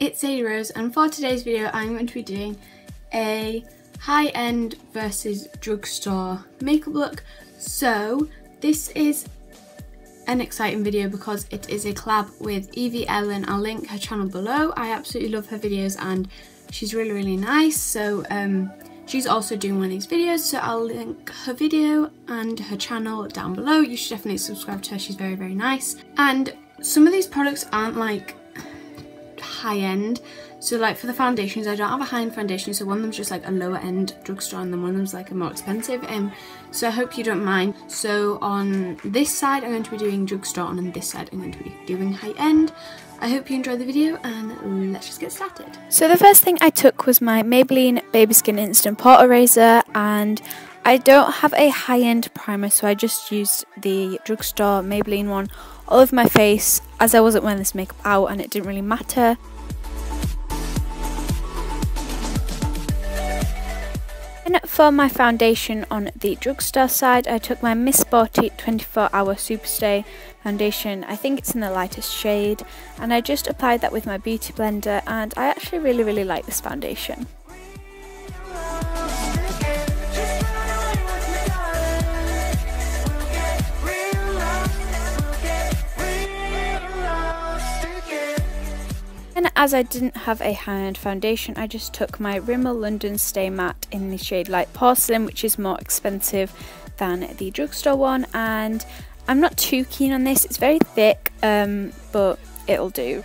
it's Sadie Rose, and for today's video I'm going to be doing a high-end versus drugstore makeup look. So this is an exciting video because it is a collab with EVIE'S, and I'll link her channel below. I absolutely love her videos and she's really nice. So she's also doing one of these videos, so I'll link her video and her channel down below. You should definitely subscribe to her, she's very nice. And some of these products aren't like high-end, so like for the foundations, I don't have a high-end foundation, so one of them's just like a lower end drugstore and then one of them's like a more expensive, so I hope you don't mind. So on this side I'm going to be doing drugstore, and on this side I'm going to be doing high-end. I hope you enjoy the video, and let's just get started. So the first thing I took was my Maybelline Baby Skin Instant Port Eraser, and I don't have a high-end primer, so I just used the drugstore Maybelline one all over my face, as I wasn't wearing this makeup out and it didn't really matter. And for my foundation on the drugstore side, I took my Miss Sporty 24 Hour Superstay foundation. I think it's in the lightest shade, and I just applied that with my beauty blender, and I actually really like this foundation. And as I didn't have a high-end foundation, I just took my Rimmel London Stay Matte in the shade Light Porcelain, which is more expensive than the drugstore one, and I'm not too keen on this. It's very thick, but it'll do.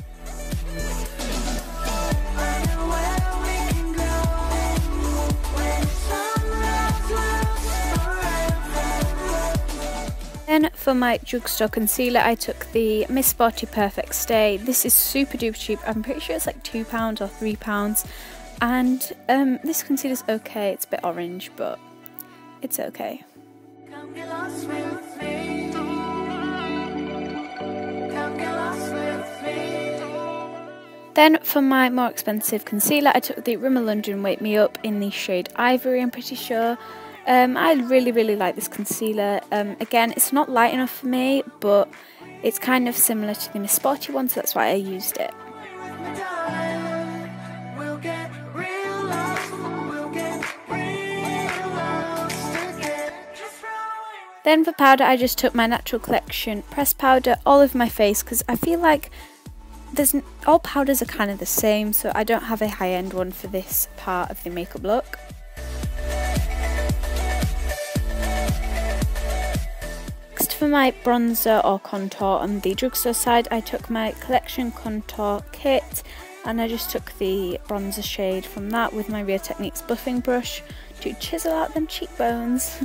Then for my drugstore concealer, I took the Miss Sporty Perfect Stay. This is super duper cheap. I'm pretty sure it's like £2 or £3, and this concealer's okay. It's a bit orange, but it's okay. Come get lost with me. Come get lost with me. Then for my more expensive concealer, I took the Rimmel London Wake Me Up in the shade Ivory, I'm pretty sure. I really like this concealer. Again, it's not light enough for me, but it's kind of similar to the Miss Sporty one, so that's why I used it. Then for powder, I just took my Natural Collection pressed powder all over my face, because I feel like all powders are kind of the same, so I don't have a high-end one for this part of the makeup look. For my bronzer or contour on the drugstore side, I took my Collection Contour Kit, and I just took the bronzer shade from that with my Real Techniques buffing brush to chisel out them cheekbones.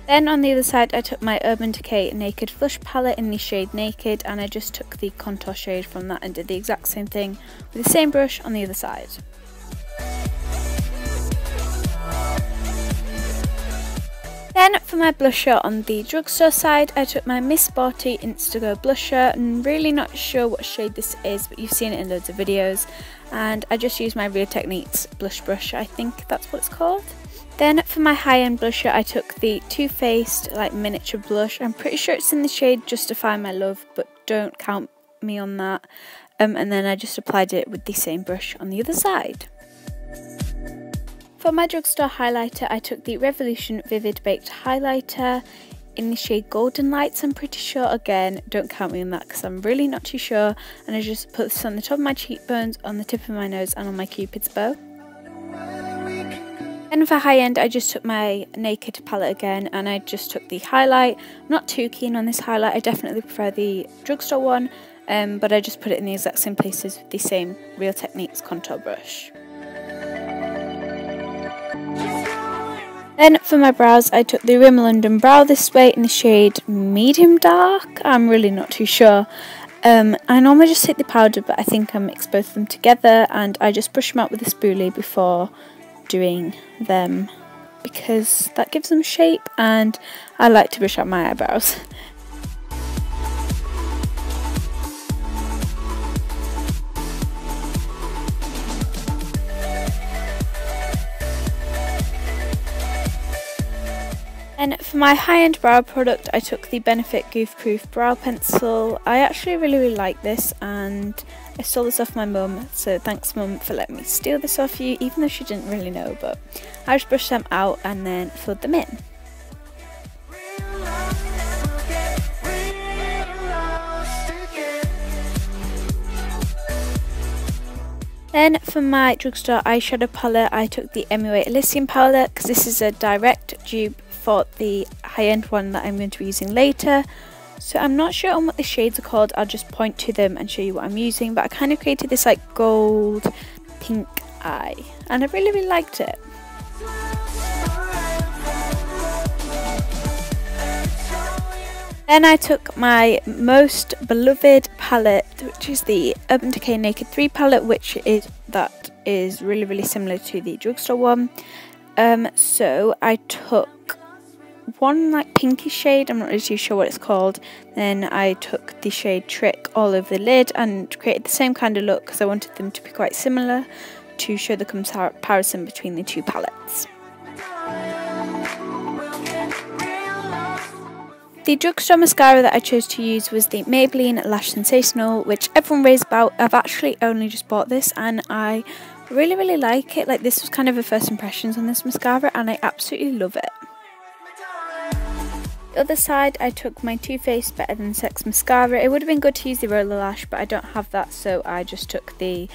Then on the other side, I took my Urban Decay Naked Flush Palette in the shade Naked, and I just took the contour shade from that and did the exact same thing with the same brush on the other side. Then for my blusher on the drugstore side, I took my Miss Sporty Instago blusher. I'm really not sure what shade this is, but you've seen it in loads of videos, and I just used my Real Techniques blush brush, I think that's what it's called. Then for my high-end blusher, I took the Too Faced like miniature blush. I'm pretty sure it's in the shade Justify My Love, but don't count me on that. And then I just applied it with the same brush on the other side. For my drugstore highlighter, I took the Revolution Vivid Baked Highlighter in the shade Golden Lights, I'm pretty sure. Again, don't count me on that because I'm really not too sure. And I just put this on the top of my cheekbones, on the tip of my nose, and on my Cupid's bow. And for high-end, I just took my Naked palette again, and I just took the highlight. I'm not too keen on this highlight. I definitely prefer the drugstore one, but I just put it in the exact same places with the same Real Techniques contour brush. Then for my brows, I took the Rimmel London Brow This Way in the shade Medium Dark. I'm really not too sure. I normally just take the powder, but I think I mix both of them together, and I just brush them out with a spoolie before doing them because that gives them shape, and I like to brush out my eyebrows. for my high-end brow product, I took the Benefit Goof Proof Brow Pencil. I actually really like this, and I stole this off my mum, so thanks mum for letting me steal this off you, even though she didn't really know, but I just brushed them out and then filled them in. Then for my Drugstore eyeshadow palette, I took the EVIE'S Elysium palette because this is a direct dupe for the high-end one that I'm going to be using later. So I'm not sure on what the shades are called, I'll just point to them and show you what I'm using, but I kind of created this like gold pink eye and I really liked it. Then I took my most beloved palette, which is the Urban Decay Naked 3 palette, which is really similar to the Drugstore one. So I took one like pinky shade, I'm not really too sure what it's called. Then I took the shade Trick all over the lid and created the same kind of look because I wanted them to be quite similar to show the comparison between the two palettes. The Drugstore mascara that I chose to use was the Maybelline Lash Sensational, which everyone raves about. I've actually only just bought this and I really like it. Like, this was kind of a first impressions on this mascara and I absolutely love it. The other side, I took my Too Faced Better Than Sex mascara. It would have been good to use the roller lash, but I don't have that, so I just took the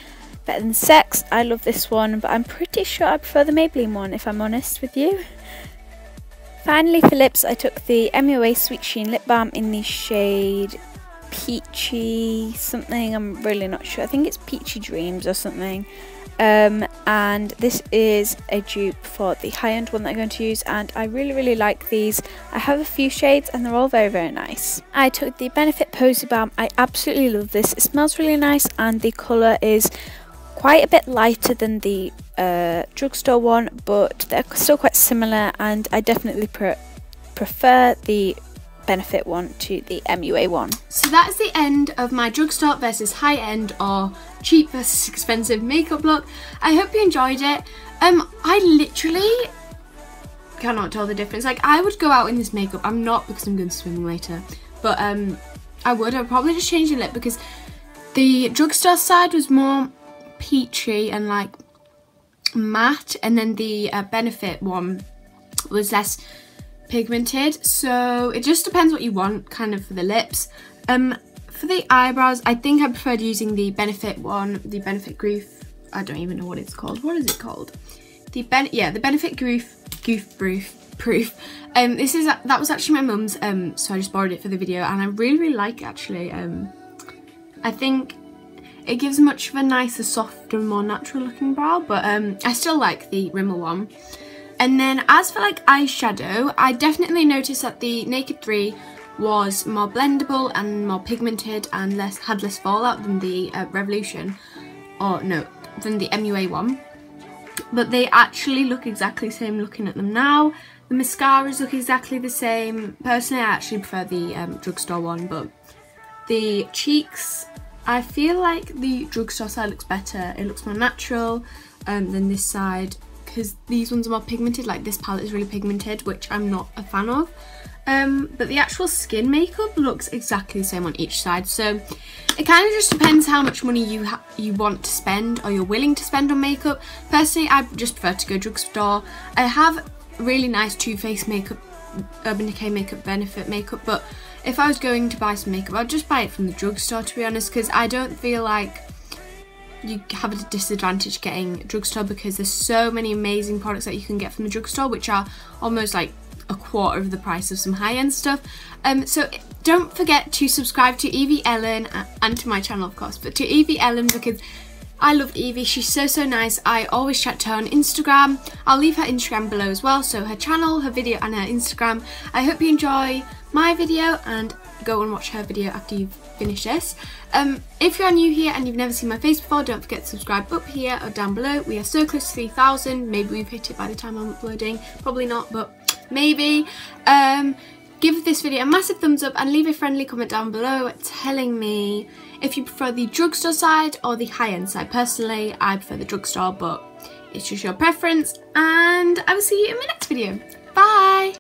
Better Than Sex. I love this one, but I'm pretty sure I prefer the Maybelline one, if I'm honest with you. Finally, for lips, I took the EVIE'S Sweet Sheen Lip Balm in the shade Peachy something, I'm really not sure. I think it's Peachy Dreams or something. And this is a dupe for the high-end one that I'm going to use, and I really like these. I have a few shades and they're all very nice. I took the Benefit Posy Balm. I absolutely love this. It smells really nice and the colour is quite a bit lighter than the Drugstore one, but they're still quite similar, and I definitely prefer the Benefit one to the MUA one. So that is the end of my Drugstore versus high-end or cheap versus expensive makeup look. I hope you enjoyed it. I literally cannot tell the difference. Like, I would go out in this makeup. I'm not, because I'm going swimming later, but I'd probably just change the lip, because the Drugstore side was more peachy and like matte, and then the Benefit one was less pigmented, so it just depends what you want kind of for the lips. For the eyebrows, I think I preferred using the Benefit one, the Benefit Goof, I don't even know what it's called. What is it called? The Benefit Goof Proof. That was actually my mum's, so I just borrowed it for the video, and I really like it actually. I think it gives much of a nicer, softer, more natural looking brow, but I still like the Rimmel one. And then as for like eyeshadow, I definitely noticed that the Naked 3 was more blendable and more pigmented and had less fallout than the Revolution, than the MUA one. But they actually look exactly the same looking at them now. The mascaras look exactly the same. Personally, I actually prefer the Drugstore one, but the cheeks, I feel like the Drugstore side looks better. It looks more natural than this side, because these ones are more pigmented. Like, this palette is really pigmented, which I'm not a fan of. But the actual skin makeup looks exactly the same on each side, so it kind of just depends how much money you want to spend, or you're willing to spend on makeup. Personally, I just prefer to go Drugstore. I have really nice Too Faced makeup, Urban Decay makeup, Benefit makeup, but if I was going to buy some makeup, I'd just buy it from the Drugstore, to be honest, because I don't feel like you have a disadvantage getting Drugstore, because there's so many amazing products that you can get from the Drugstore, which are almost like a quarter of the price of some high-end stuff. So don't forget to subscribe to Evie Ellen, and to my channel of course, but to Evie Ellen, because I love Evie. She's so nice. I always chat to her on Instagram. I'll leave her Instagram below as well, so her channel, her video, and her Instagram. I hope you enjoy my video and go and watch her video after you've finished this. If you're new here and you've never seen my face before, don't forget to subscribe up here or down below. We are so close to 3,000. Maybe we've hit it by the time I'm uploading. Probably not, but maybe. Give this video a massive thumbs up and leave a friendly comment down below telling me if you prefer the Drugstore side or the high-end side. Personally, I prefer the Drugstore, but it's just your preference, and I will see you in my next video. Bye!